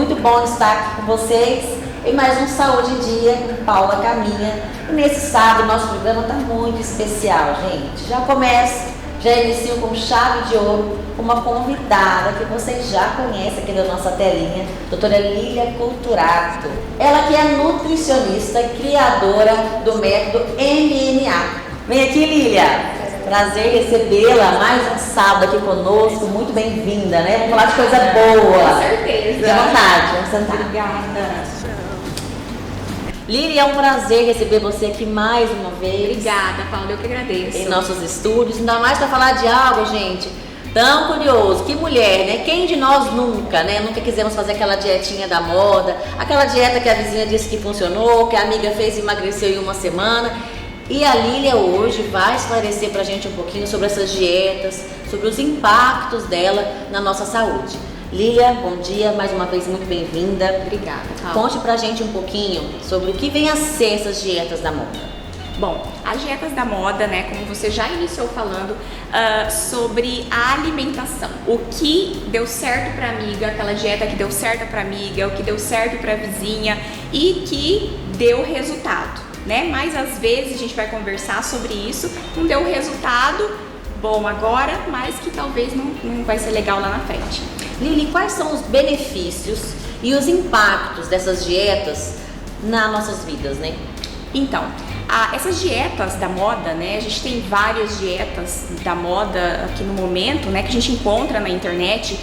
Muito bom estar aqui com vocês em mais um Saúde em Dia com Paula Caminha. E nesse sábado nosso programa está muito especial, gente. Já inicio com chave de ouro uma convidada que vocês já conhecem aqui da nossa telinha, doutora Lília Culturato. Ela que é nutricionista e criadora do método MNA. Vem aqui, Lília. Prazer recebê-la mais um sábado aqui conosco. Muito bem-vinda, né? Vamos falar de coisa boa. Com certeza. Fique à vontade, vamos sentar. Obrigada. Lília, é um prazer receber você aqui mais uma vez. Obrigada, Paula, eu que agradeço. Em nossos estúdios, ainda mais para falar de algo, gente, tão curioso. Que mulher, né? Quem de nós nunca, né? Nunca quisemos fazer aquela dietinha da moda, aquela dieta que a vizinha disse que funcionou, que a amiga fez e emagreceu em uma semana. E a Lília hoje vai esclarecer pra gente um pouquinho sobre essas dietas, sobre os impactos dela na nossa saúde. Lília, bom dia, mais uma vez muito bem-vinda. Obrigada, Paula. Conte pra gente um pouquinho sobre o que vem a ser essas dietas da moda. Bom, as dietas da moda, né, como você já iniciou falando, sobre a alimentação. O que deu certo pra amiga, aquela dieta que deu certo pra amiga, o que deu certo pra vizinha e que deu resultado, né? Mas às vezes a gente vai conversar sobre isso, não deu resultado bom agora, mas que talvez não vai ser legal lá na frente. Lili, quais são os benefícios e os impactos dessas dietas nas nossas vidas, né? Então, essas dietas da moda, né? A gente tem várias dietas da moda aqui no momento, né? Que a gente encontra na internet.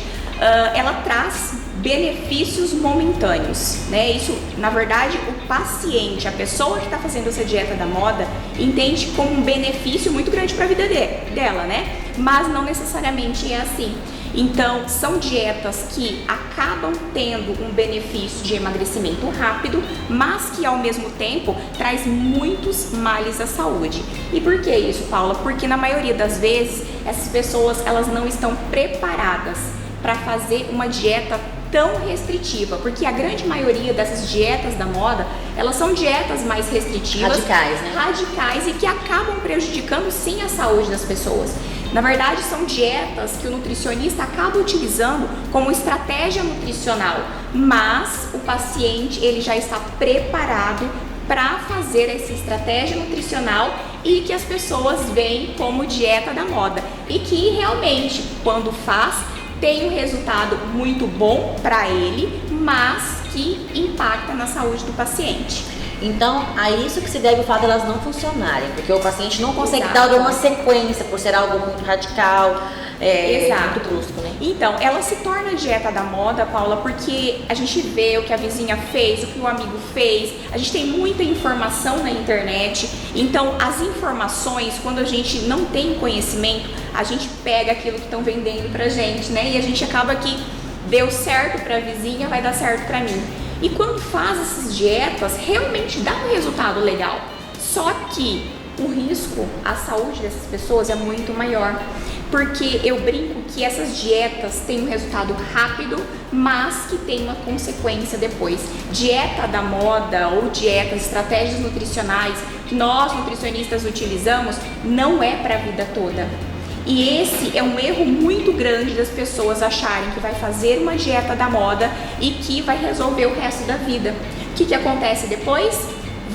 Ela traz benefícios momentâneos, né? Isso, na verdade, o paciente, a pessoa que está fazendo essa dieta da moda, entende como um benefício muito grande para a vida dela, né? Mas não necessariamente é assim. Então, são dietas que acabam tendo um benefício de emagrecimento rápido, mas que ao mesmo tempo traz muitos males à saúde. E por que isso, Paula? Porque na maioria das vezes essas pessoas elas não estão preparadas para fazer uma dieta tão restritiva, porque a grande maioria dessas dietas da moda, elas são dietas mais restritivas, radicais, né? Radicais e que acabam prejudicando sim a saúde das pessoas. Na verdade, são dietas que o nutricionista acaba utilizando como estratégia nutricional, mas o paciente ele já está preparado para fazer essa estratégia nutricional e que as pessoas veem como dieta da moda e que realmente, quando faz, tem um resultado muito bom para ele, mas que impacta na saúde do paciente. Então, a isso que se deve o fato de elas não funcionarem, porque o paciente não consegue Exato. dar uma sequência por ser algo muito radical, Exato. muito brusco, né? Então, ela se torna dieta da moda, Paula, porque a gente vê o que a vizinha fez, o que o amigo fez, a gente tem muita informação na internet, então as informações, quando a gente não tem conhecimento, a gente pega aquilo que estão vendendo pra gente, né? E a gente acaba que deu certo pra vizinha, vai dar certo pra mim. E quando faz essas dietas, realmente dá um resultado legal. Só que o risco à saúde dessas pessoas é muito maior. Porque eu brinco que essas dietas têm um resultado rápido, mas que tem uma consequência depois. Dieta da moda ou dietas, estratégias nutricionais que nós nutricionistas utilizamos, não é para a vida toda. E esse é um erro muito grande das pessoas acharem que vai fazer uma dieta da moda e que vai resolver o resto da vida. O que acontece depois?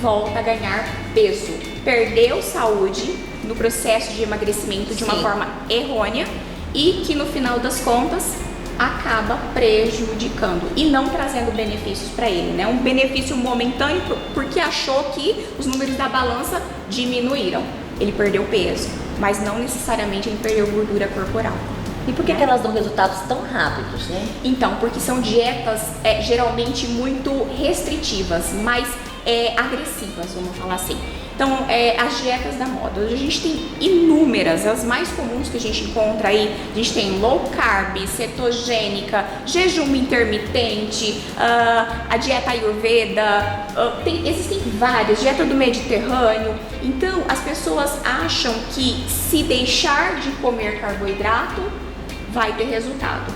Volta a ganhar peso. Perdeu saúde no processo de emagrecimento de uma forma errônea e que no final das contas acaba prejudicando e não trazendo benefícios para ele, né? Um benefício momentâneo porque achou que os números da balança diminuíram. Ele perdeu peso, mas não necessariamente ele perdeu gordura corporal. E por que elas dão resultados tão rápidos, né? Então, porque são dietas geralmente muito restritivas, mais agressivas, vamos falar assim. Então, as dietas da moda, hoje a gente tem inúmeras, as mais comuns que a gente encontra aí, a gente tem low carb, cetogênica, jejum intermitente, a dieta ayurveda, existem várias, dieta do Mediterrâneo. Então, as pessoas acham que se deixar de comer carboidrato, vai ter resultado.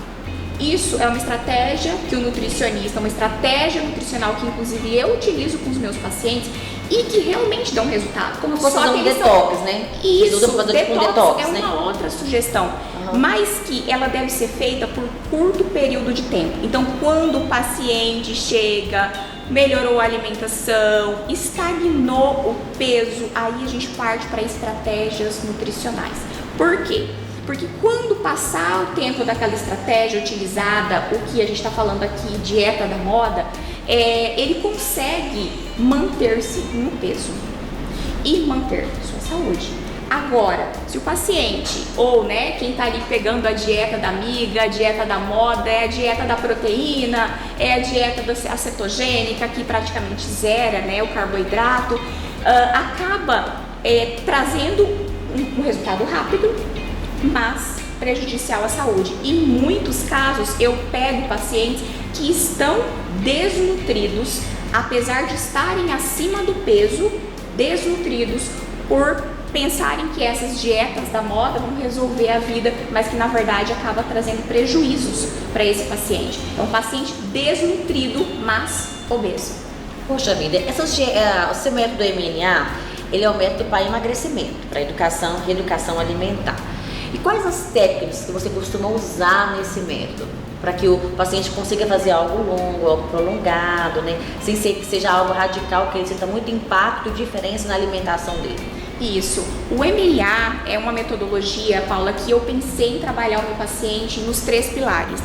Isso é uma estratégia que o nutricionista, uma estratégia nutricional que inclusive eu utilizo com os meus pacientes, e que realmente dão resultado. Como fosse Só fazer que um eles detox, né? Isso, Ajuda pra fazer tipo um detox, é né? uma outra sugestão, mas que ela deve ser feita por curto período de tempo. Então, quando o paciente chega, melhorou a alimentação, estagnou o peso, aí a gente parte para estratégias nutricionais. Por quê? Porque quando passar o tempo daquela estratégia utilizada, o que a gente está falando aqui, dieta da moda, ele consegue manter-se no peso e manter sua saúde. Agora, se o paciente ou quem está ali pegando a dieta da amiga, a dieta da moda, é a dieta da proteína, é a dieta da cetogênica, que praticamente zera o carboidrato, acaba trazendo um resultado rápido, mas prejudicial à saúde. Em muitos casos eu pego pacientes que estão desnutridos, apesar de estarem acima do peso, desnutridos por pensarem que essas dietas da moda vão resolver a vida, mas que na verdade acaba trazendo prejuízos para esse paciente. É um paciente desnutrido, mas obeso. Poxa vida, o seu método MNA, ele é o método para emagrecimento, para reeducação alimentar. E quais as técnicas que você costuma usar nesse método? Para que o paciente consiga fazer algo longo, algo prolongado, sem ser que seja algo radical, que ele sinta muito impacto e diferença na alimentação dele. Isso. O MLA é uma metodologia, Paula, que eu pensei em trabalhar o meu paciente nos 3 pilares,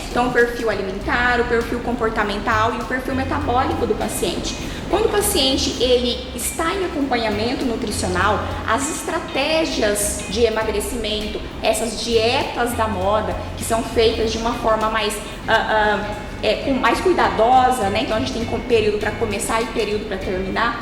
Então, o perfil alimentar, o perfil comportamental e o perfil metabólico do paciente. Quando o paciente ele está em acompanhamento nutricional, as estratégias de emagrecimento, essas dietas da moda, que são feitas de uma forma mais cuidadosa, Então, a gente tem período para começar e período para terminar.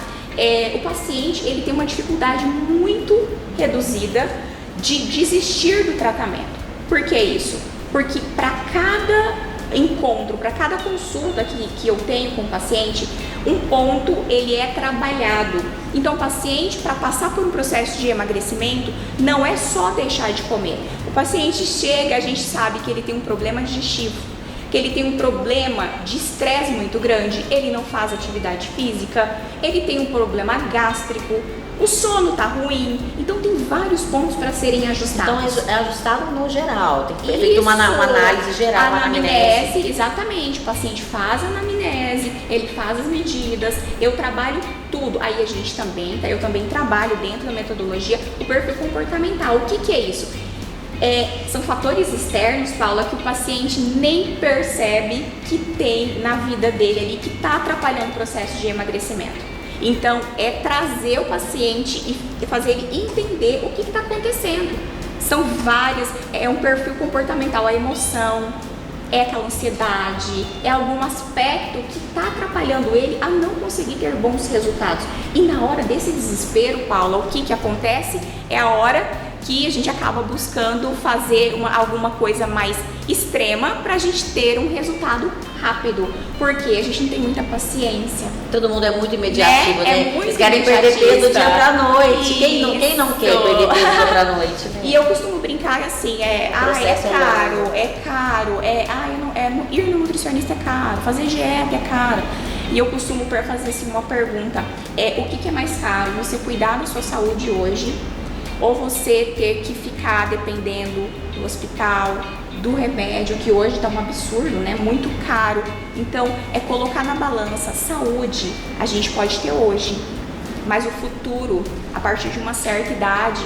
O paciente ele tem uma dificuldade muito reduzida de desistir do tratamento. Por que isso? Porque para cada encontro, para cada consulta que eu tenho com o paciente, um ponto ele é trabalhado. Então o paciente, para passar por um processo de emagrecimento, não é só deixar de comer. O paciente chega, a gente sabe que ele tem um problema digestivo, que ele tem um problema de estresse muito grande, ele não faz atividade física, ele tem um problema gástrico, o sono tá ruim, então tem vários pontos para serem ajustados. Então é ajustado no geral, tem que ser feito uma análise geral, uma anamnese. Exatamente, o paciente faz a anamnese, ele faz as medidas, eu trabalho tudo, aí eu também trabalho dentro da metodologia o perfil comportamental. O que é isso? São fatores externos, Paula, que o paciente nem percebe que tem na vida dele ali, que está atrapalhando o processo de emagrecimento. Então, é trazer o paciente e fazer ele entender o que está acontecendo. São várias, é um perfil comportamental, a emoção, é aquela ansiedade, é algum aspecto que está atrapalhando ele a não conseguir ter bons resultados. E na hora desse desespero, Paula, o que acontece? É a hora que a gente acaba buscando fazer alguma coisa mais extrema para a gente ter um resultado rápido, porque a gente não tem muita paciência. Todo mundo é muito imediativo, Muito Eles querem perder peso do dia pra noite. Isso. Quem não quer perder peso do dia pra noite, E eu costumo brincar assim, ir no nutricionista é caro, fazer dieta é caro. E eu costumo fazer assim uma pergunta, o que é mais caro? Você cuidar da sua saúde hoje, ou você ter que ficar dependendo do hospital, do remédio, que hoje está um absurdo, muito caro. Então, é colocar na balança. Saúde a gente pode ter hoje, mas o futuro, a partir de uma certa idade,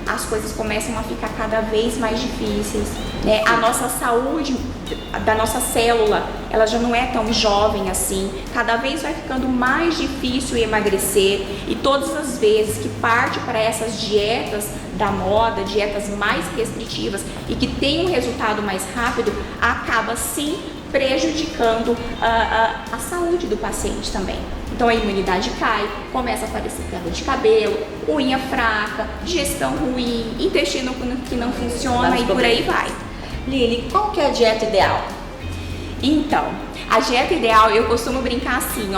as coisas começam a ficar cada vez mais difíceis, A nossa saúde da nossa célula, ela já não é tão jovem assim, cada vez vai ficando mais difícil emagrecer, e todas as vezes que parte para essas dietas da moda, dietas mais restritivas e que tem um resultado mais rápido, acaba sim prejudicando a saúde do paciente também. Então a imunidade cai, começa a aparecer queda de cabelo, unha fraca, digestão ruim, intestino que não funciona e por aí vai. Lili, qual que é a dieta ideal? Então, a dieta ideal, eu costumo brincar assim,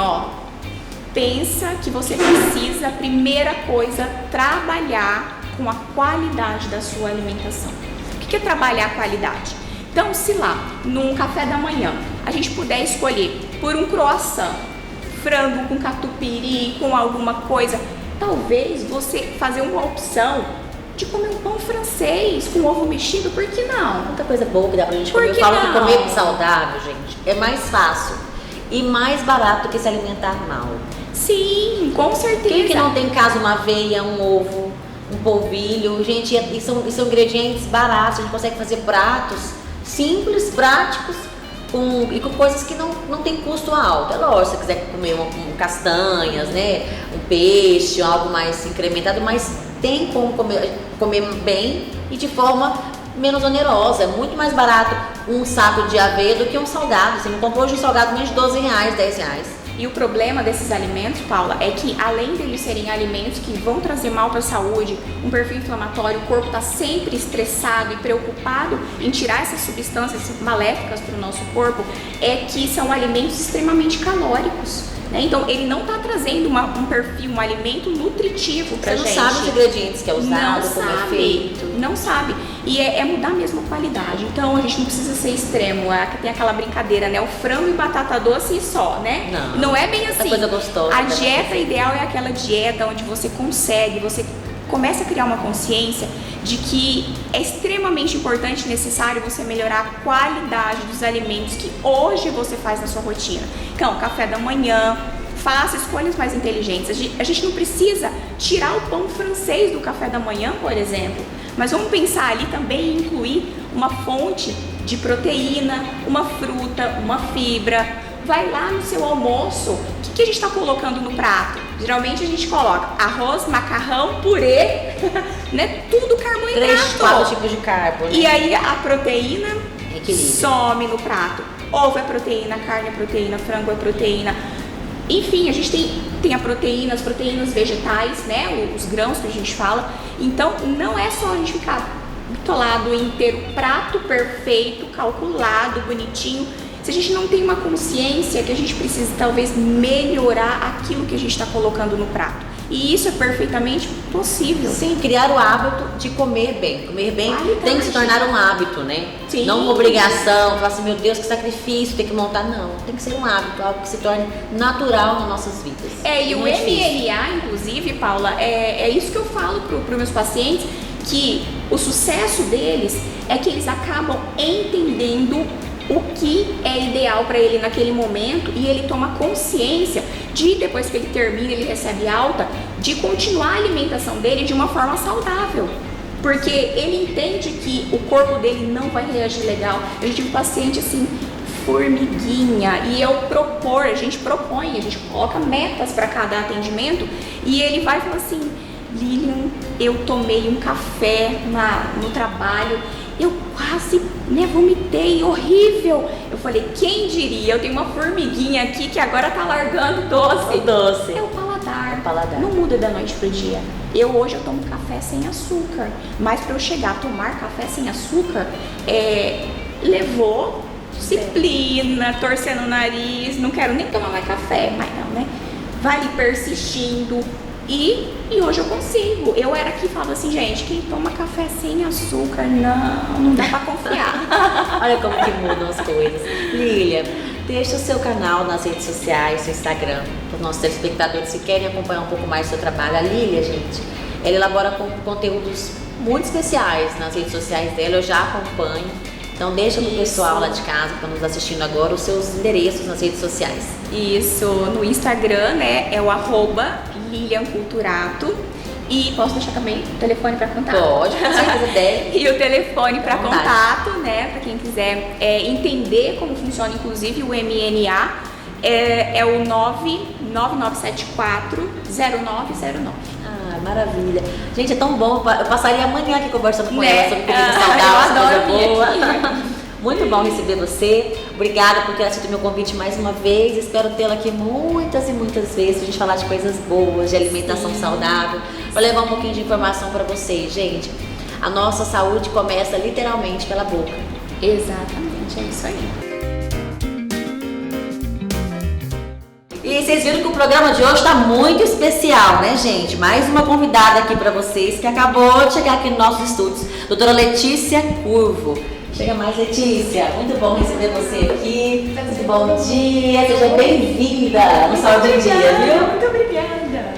pensa que você precisa, primeira coisa, trabalhar com a qualidade da sua alimentação. O que é trabalhar a qualidade? Então, se lá, num café da manhã, a gente puder escolher por um croissant frango com catupiry, com alguma coisa. Talvez você fazer uma opção de comer um pão francês com ovo mexido, por que não? Muita coisa boa que dá pra gente comer. Eu falo que comer saudável, gente, é mais fácil e mais barato que se alimentar mal. Sim, com certeza. Quem que não tem em casa uma aveia, um ovo, um polvilho? Gente, e são ingredientes baratos, a gente consegue fazer pratos simples, práticos, e com coisas que não tem custo alto. É lógico, se você quiser comer castanhas, né, um peixe, algo mais incrementado, mas tem como comer bem e de forma menos onerosa. É muito mais barato um saco de aveia do que um salgado. Você não comprou hoje um salgado menos de R$12, R$10. E o problema desses alimentos, Paula, é que além deles serem alimentos que vão trazer mal para a saúde, um perfil inflamatório, o corpo está sempre estressado e preocupado em tirar essas substâncias maléficas para o nosso corpo, é que são alimentos extremamente calóricos. Então, ele não está trazendo um perfil, um alimento nutritivo para a gente. Você não sabe os ingredientes que é usado, como é feito. Não sabe. E é mudar mesmo a qualidade. Então, a gente não precisa ser extremo. Tem aquela brincadeira, né? O frango e batata doce e só, né? Não é bem assim. Coisa gostosa. A dieta ideal é aquela dieta onde você consegue, você começa a criar uma consciência de que é extremamente importante e necessário você melhorar a qualidade dos alimentos que hoje você faz na sua rotina. Então, café da manhã, faça escolhas mais inteligentes. A gente não precisa tirar o pão francês do café da manhã, por exemplo, mas vamos pensar ali também em incluir uma fonte de proteína, uma fruta, uma fibra. Vai lá no seu almoço, o que a gente está colocando no prato? Geralmente a gente coloca arroz, macarrão, purê, né? Tudo carboidrato. 3, 4 tipos de carbo, né? E aí a proteína Equilíbrio. Some no prato. Ovo é proteína, carne é proteína, frango é proteína. Enfim, a gente tem a proteína, as proteínas vegetais, né? Os grãos que a gente fala. Então não é só a gente ficar bitolado em ter o prato perfeito, calculado, bonitinho. Se a gente não tem uma consciência que a gente precisa talvez melhorar aquilo que a gente está colocando no prato. E isso é perfeitamente possível. Sim, criar o hábito de comer bem. Comer bem tem que se tornar um hábito, né? Sim. Não uma obrigação, falar assim, meu Deus, que sacrifício, tem que montar. Não, tem que ser um hábito, algo que se torne natural nas nossas vidas. E o MLA, inclusive, Paula, é isso que eu falo para os meus pacientes, que o sucesso deles é que eles acabam entendendo o que é ideal para ele naquele momento e ele toma consciência de, depois que ele termina, ele recebe alta, de continuar a alimentação dele de uma forma saudável. Porque ele entende que o corpo dele não vai reagir legal. Eu tive um paciente assim, formiguinha, e a gente propõe, a gente coloca metas para cada atendimento e ele vai falar assim, Lilian, eu tomei um café no trabalho, eu quase vomitei, horrível. Eu falei, quem diria? Eu tenho uma formiguinha aqui que agora tá largando doce. Doce. É o paladar. Não muda da noite pro dia. Hoje eu tomo café sem açúcar, mas para eu chegar a tomar café sem açúcar, levou disciplina, torcendo o nariz, não quero nem tomar mais café, mas não, né? Vai ali persistindo. E hoje eu consigo. Eu era que falava assim, gente, quem toma café sem açúcar, não dá pra confiar. Olha como que mudam as coisas. Lilian, deixa o seu canal nas redes sociais, seu Instagram, para os nossos telespectadores que querem acompanhar um pouco mais do seu trabalho. A Lilian, gente, ela elabora conteúdos muito especiais nas redes sociais dela, eu já acompanho. Então deixa pro pessoal lá de casa, que está nos assistindo agora, os seus endereços nas redes sociais. Isso, no Instagram, né, é o @LilianCulturato. E posso deixar também o telefone para contato? Pode, com certeza deve. E o telefone para contato, né, para quem quiser entender como funciona, inclusive o MNA, é o 999740909. Maravilha. Gente, é tão bom. Eu passaria amanhã aqui conversando com ela sobre comida Eu saudável, adoro coisa boa. aqui. Muito bom receber você. Obrigada por ter aceito o meu convite mais uma vez. Espero tê-la aqui muitas e muitas vezes pra gente falar de coisas boas, de alimentação saudável, para levar um pouquinho de informação para vocês, gente. A nossa saúde começa literalmente pela boca. Exatamente, é isso aí. E vocês viram que o programa de hoje está muito especial, né, gente? Mais uma convidada aqui para vocês que acabou de chegar aqui nos nossos estúdios, doutora Letícia Curvo. Chega mais, Letícia. Muito bom receber você aqui. Muito bom dia. Seja bem-vinda no Saúde em Dia, viu? Muito obrigada.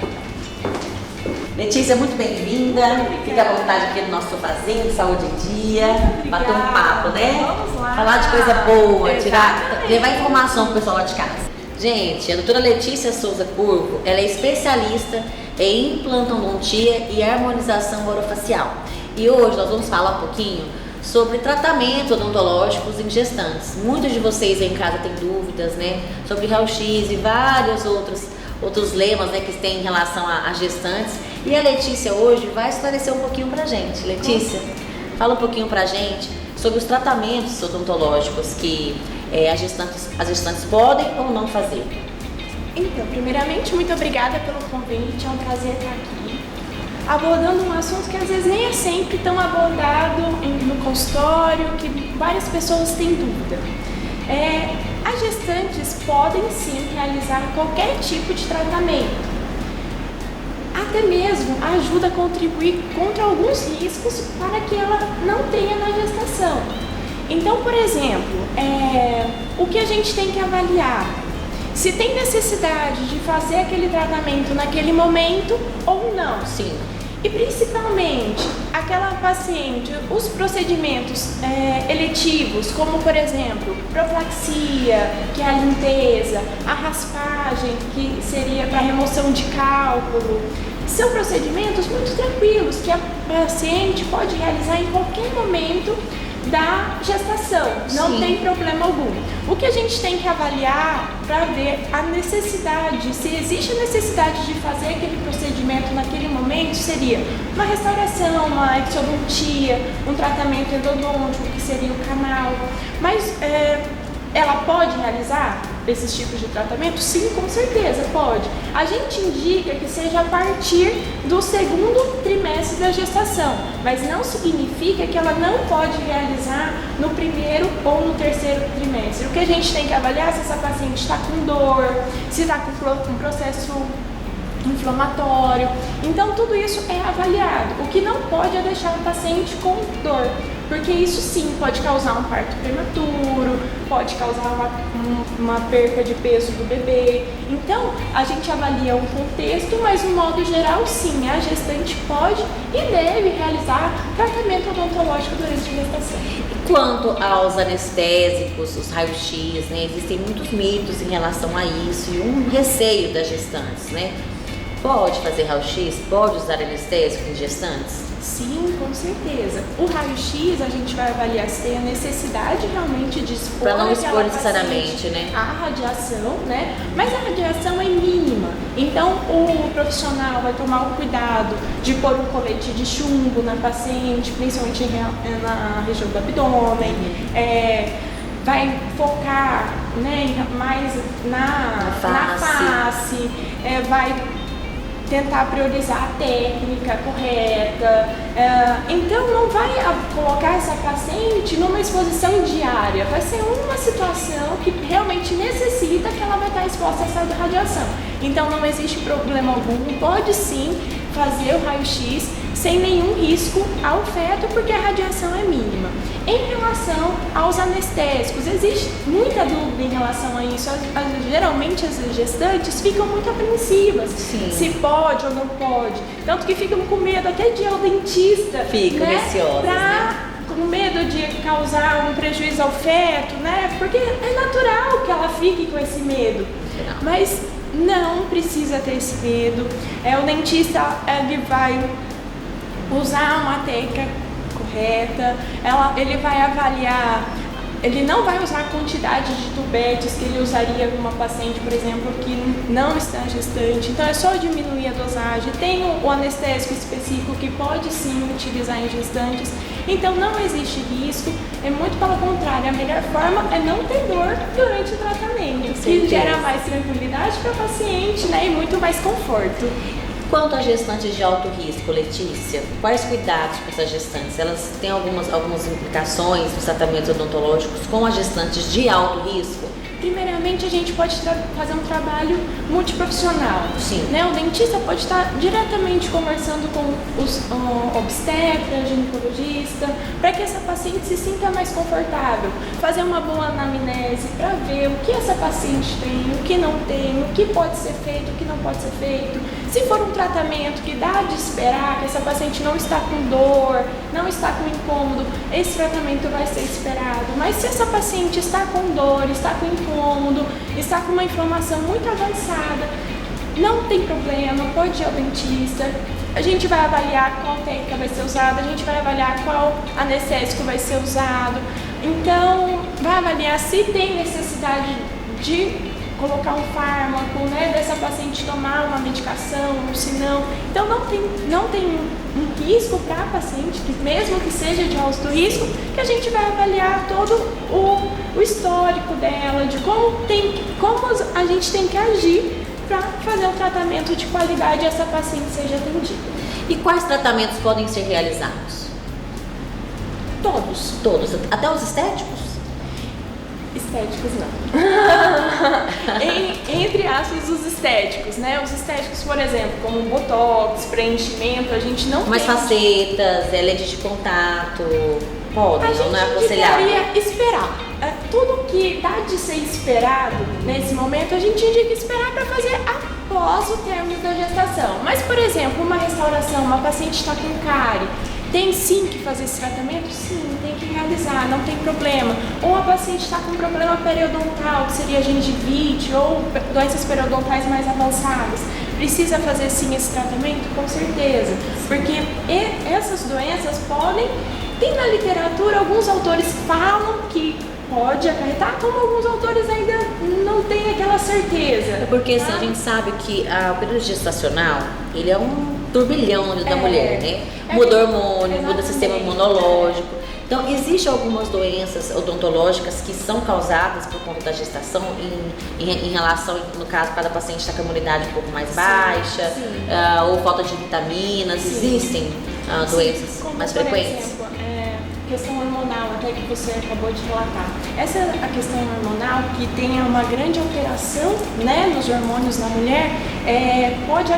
Letícia, muito bem-vinda. Fica à vontade aqui no nosso sofazinho, Saúde em Dia. Bater um papo, né? Vamos lá. Falar de coisa boa, Exatamente. levar informação pro pessoal lá de casa. Gente, a doutora Letícia Souza Curvo, ela é especialista em implantodontia e harmonização orofacial. E hoje nós vamos falar um pouquinho sobre tratamentos odontológicos em gestantes. Muitos de vocês aí em casa têm dúvidas, né, sobre raio-x e vários outros lemas, né, que tem em relação a gestantes. E a Letícia hoje vai esclarecer um pouquinho pra gente. Letícia, fala um pouquinho pra gente sobre os tratamentos odontológicos que as gestantes podem ou não fazer. Então, primeiramente, muito obrigada pelo convite, é um prazer estar aqui, abordando um assunto que às vezes nem é sempre tão abordado no consultório, que várias pessoas têm dúvida. As gestantes podem sim realizar qualquer tipo de tratamento, até mesmo ajuda a contribuir contra alguns riscos para que ela não tenha na gestação. Então, por exemplo, o que a gente tem que avaliar? Se tem necessidade de fazer aquele tratamento naquele momento ou não. Sim. E principalmente, aquela paciente, os procedimentos eletivos, como por exemplo, profilaxia, que é a limpeza, a raspagem, que seria para remoção de cálculo, são procedimentos muito tranquilos, que a paciente pode realizar em qualquer momento da gestação, não Sim. tem problema algum. O que a gente tem que avaliar para ver a necessidade, se existe a necessidade de fazer aquele procedimento naquele momento, seria uma restauração, uma exodontia, um tratamento endodôntico, que seria o canal. Mas ela pode realizar esses tipos de tratamento? Sim, com certeza, pode. A gente indica que seja a partir do segundo trimestre da gestação, mas não significa que ela não pode realizar no primeiro ou no terceiro trimestre. O que a gente tem que avaliar é se essa paciente está com dor, se está com um processo inflamatório. Então, tudo isso é avaliado. O que não pode é deixar o paciente com dor, porque isso sim pode causar um parto prematuro, pode causar uma perca de peso do bebê. Então, a gente avalia o contexto, mas no modo geral, sim, a gestante pode e deve realizar tratamento odontológico durante a gestação. Quanto aos anestésicos, os raios-x, né, existem muitos mitos em relação a isso e um receio das gestantes, né? Pode fazer raio-x? Pode usar anestésico em gestantes? Sim, com certeza. O raio-x a gente vai avaliar se tem a necessidade realmente de expor Para não expor aquela necessariamente, paciente né? a radiação, né? Mas a radiação é mínima. Então o profissional vai tomar o cuidado de pôr um colete de chumbo na paciente, principalmente na região do abdômen. Vai focar, né, mais na face, vai tentar priorizar a técnica correta. Então não vai colocar essa paciente numa exposição diária, vai ser uma situação que realmente necessita que ela vai estar exposta a essa radiação. Então não existe problema algum, pode sim fazer o raio-x sem nenhum risco ao feto, porque a radiação é mínima. Em relação aos anestésicos, existe muita dúvida em relação a isso. Geralmente as gestantes ficam muito apreensivas, Sim. se pode ou não pode. Tanto que ficam com medo até de ir ao dentista. Ficam receosas, né? Com medo de causar um prejuízo ao feto, né? Porque é natural que ela fique com esse medo. Mas não precisa ter esse medo. O dentista ele vai usar uma técnica correta, ele vai avaliar, ele não vai usar a quantidade de tubetes que ele usaria com uma paciente, por exemplo, que não está gestante. Então é só diminuir a dosagem. Tem o anestésico específico que pode sim utilizar em gestantes. Então não existe risco, é muito pelo contrário, a melhor forma é não ter dor durante o tratamento, que gera mais tranquilidade para a paciente, né, e muito mais conforto. Quanto às gestantes de alto risco, Letícia, quais cuidados para essas gestantes? Elas têm algumas implicações nos tratamentos odontológicos com as gestantes de alto risco? primeiramente a gente pode fazer um trabalho multiprofissional. Sim. Né? O dentista pode estar diretamente conversando com os obstetras, ginecologista, para que essa paciente se sinta mais confortável, fazer uma boa anamnese para ver o que essa paciente tem, o que não tem, o que pode ser feito, o que não pode ser feito. Se for um tratamento que dá de esperar, que essa paciente não está com dor, não está com incômodo, esse tratamento vai ser esperado. Mas se essa paciente está com dor, está com incômodo, está com uma inflamação muito avançada, não tem problema, pode ir ao dentista. A gente vai avaliar qual técnica vai ser usada, a gente vai avaliar qual anestésico vai ser usado. Então, vai avaliar se tem necessidade de colocar um fármaco, né, dessa paciente tomar uma medicação, ou se não. Então, não tem um risco para a paciente, que mesmo que seja de alto risco, que a gente vai avaliar todo o histórico dela, de como a gente tem que agir para fazer um tratamento de qualidade e essa paciente seja atendida. E quais tratamentos podem ser realizados? Todos. Todos, até os estéticos? Estéticos não. Entre aspas, os estéticos, né? Os estéticos, por exemplo, como botox, preenchimento, a gente não Mas tem... facetas, lentes de contato, podem, não é aconselhável? A gente indicaria esperar. Tudo que dá de ser esperado nesse momento, a gente indica esperar para fazer após o término da gestação. Mas, por exemplo, uma restauração, uma paciente está com cárie, tem sim que fazer esse tratamento? Sim, tem que realizar, não tem problema. Ou a paciente está com problema periodontal, que seria gengivite ou doenças periodontais mais avançadas. Precisa fazer sim esse tratamento? Com certeza. Porque essas doenças podem... Tem na literatura, alguns autores falam que pode acarretar, como alguns autores ainda não têm aquela certeza. É porque assim, a gente sabe que o período gestacional, ele é um turbilhão da mulher, né? Muda hormônio, muda sistema imunológico. Então, existem algumas doenças odontológicas que são causadas por conta da gestação em relação, no caso, cada paciente está com a imunidade um pouco mais baixa, ou falta de vitaminas. Existem doenças mais frequentes? Por exemplo, questão hormonal, até que você acabou de relatar. Essa é a questão hormonal que tem uma grande alteração, né, nos hormônios na mulher, pode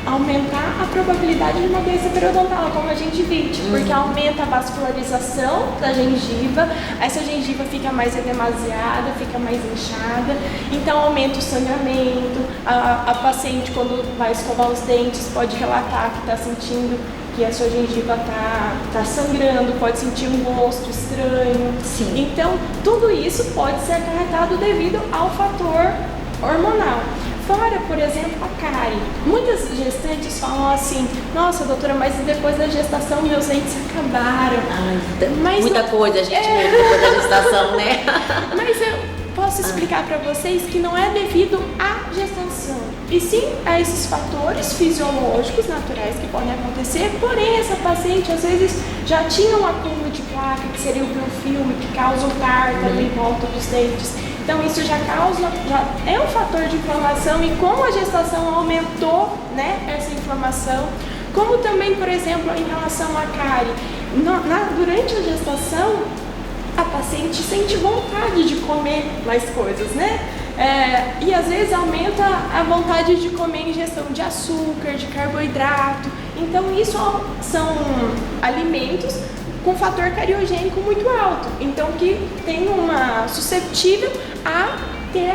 aumentar a probabilidade de uma doença periodontal, como a gengivite, porque aumenta a vascularização da gengiva, essa gengiva fica mais edemasiada, fica mais inchada, então aumenta o sangramento, a paciente quando vai escovar os dentes pode relatar que está sentindo que a sua gengiva tá sangrando, pode sentir um gosto estranho. Sim. Então, tudo isso pode ser acarretado devido ao fator hormonal. Fora, por exemplo, a cárie. Muitas gestantes falam assim, nossa, doutora, mas depois da gestação meus dentes acabaram. Mas muita coisa a gente vê depois da gestação, né? Mas eu posso explicar para vocês que não é devido à gestação, e sim a esses fatores fisiológicos naturais que podem acontecer, porém essa paciente às vezes já tinha um acúmulo de placa, que seria o biofilme, que causa o tártaro em volta dos dentes. Então isso já é um fator de inflamação, e como a gestação aumentou, né, essa inflamação, como também, por exemplo, em relação à cárie, durante a gestação, a paciente sente vontade de comer mais coisas, né? E às vezes aumenta a vontade de comer ingestão de açúcar, de carboidrato. Então isso são alimentos com fator cariogênico muito alto, então que tem uma susceptível a ter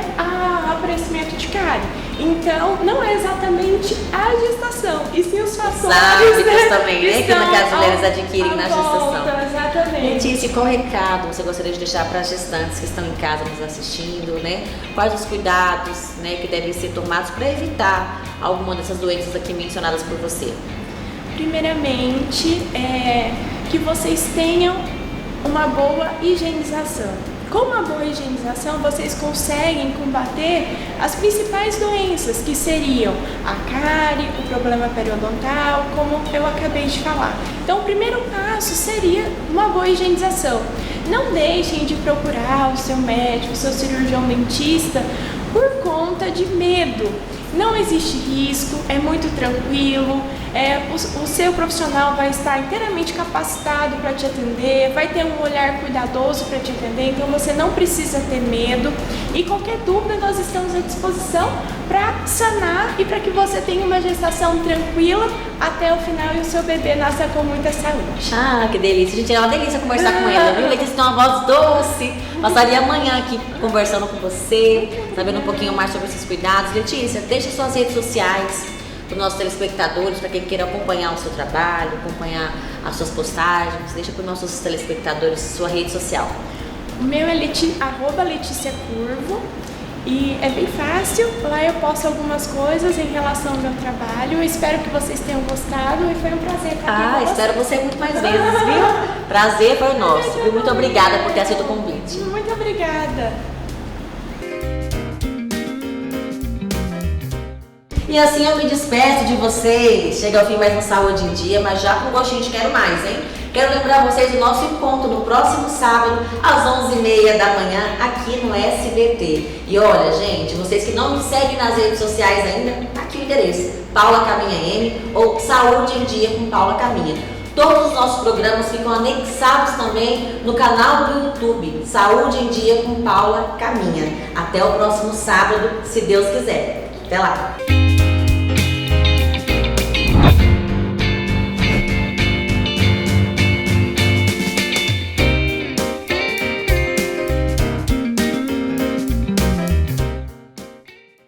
aparecimento de cárie. Então, não é exatamente a gestação, e sim os fatores também, né, que as mulheres adquirem na gestação. Exatamente. Letícia, qual recado você gostaria de deixar para as gestantes que estão em casa nos assistindo, né? Quais os cuidados, né, que devem ser tomados para evitar alguma dessas doenças aqui mencionadas por você? Primeiramente, que vocês tenham uma boa higienização. Com uma boa higienização, vocês conseguem combater as principais doenças, que seriam a cárie, o problema periodontal, como eu acabei de falar. Então, o primeiro passo seria uma boa higienização. Não deixem de procurar o seu médico, o seu cirurgião dentista, por conta de medo. Não existe risco, é muito tranquilo, O seu profissional vai estar inteiramente capacitado para te atender, vai ter um olhar cuidadoso para te atender, então você não precisa ter medo. E qualquer dúvida, nós estamos à disposição para sanar e para que você tenha uma gestação tranquila até o final e o seu bebê nasça com muita saúde. Ah, que delícia. Gente, é uma delícia conversar com ela, viu? Letícia tem uma voz doce. Passaria amanhã aqui conversando com você, sabendo um pouquinho mais sobre esses cuidados. Letícia, deixa suas redes sociais para os nossos telespectadores, para quem queira acompanhar o seu trabalho, acompanhar as suas postagens. Deixa para os nossos telespectadores sua rede social. O meu é @Letícia Curvo. E é bem fácil, lá eu posto algumas coisas em relação ao meu trabalho. Eu espero que vocês tenham gostado e foi um prazer estar aqui com vocês. Espero você muito mais vezes, viu? Prazer foi nosso, viu? Muito obrigada por ter aceito o convite. Muito obrigada. E assim eu me despeço de vocês. Chega ao fim mais um Saúde em Dia, mas já com gostinho de quero mais, hein? Quero lembrar vocês do nosso encontro no próximo sábado, às 11h30 da manhã, aqui no SBT. E olha, gente, vocês que não me seguem nas redes sociais ainda, tá aqui o endereço, Paula Caminha M ou Saúde em Dia com Paula Caminha. Todos os nossos programas ficam anexados também no canal do YouTube, Saúde em Dia com Paula Caminha. Até o próximo sábado, se Deus quiser. Até lá!